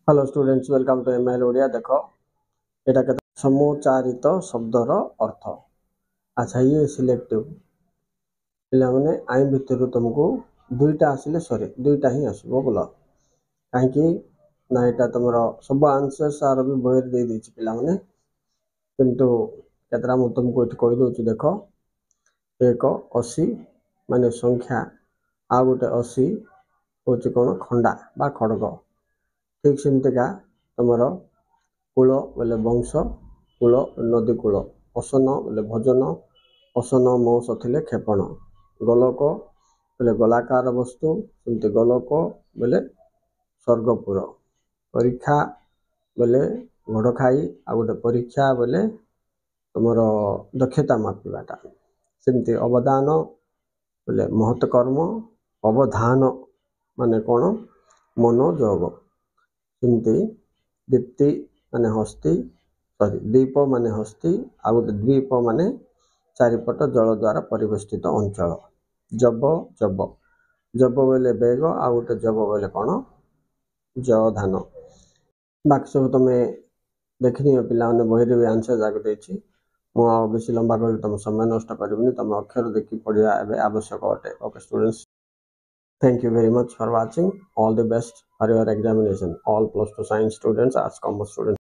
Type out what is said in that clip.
Hello students welcome to MIL Odia. देख एटा के समुच्चारित शब्दर अर्थ। अच्छा ये सिलेक्टिव पिला माने आई भितर तुमको दुईटा आसिले सॉरी दुईटा ही आसबो बोल कहीं ना यहाँ तुम सब आंसर सार भी बही दे देछि पिला माने किंतु केतरा मु तुमको ये कहि दउछि। देख 180 माने संख्या आ गोटे 80 होछि कोन खंडा बा खड़ग। ठीक सेमतिका तुमर कूल बोले वंश कूल नदी कूल असन बोले भोजन असन मौस थिले क्षेपण गोलक बोले गोलाकार वस्तु सेमती गोलक बोले स्वर्गपुर परीक्षा बोले घोड़ खाई आ गोटे परीक्षा बोले तुमर दक्षता मापिबाटा सेमती अवदान बोले महत् कर्म अवधान माने कौन मनोजोग सेमती दीप्ति माने हस्ती सॉरी दीप माने हस्ती आ गोटे द्वीप माने चारिपट जल द्वारा परिवेष्टित अंचल। जब जब जब बोले बेग आ गोटे जब बोले कौन ज धान। बाकी सब तुम देखनी पिला बही भी आंसर जाक देछि मुझे बेसी लंबा कर तुम समय नष्ट करनी तुम अक्षर देखी पढ़ा आवश्यक अटे। Okay students, thank you very much for watching. All the best for your examination. All +2 science students, arts commerce students.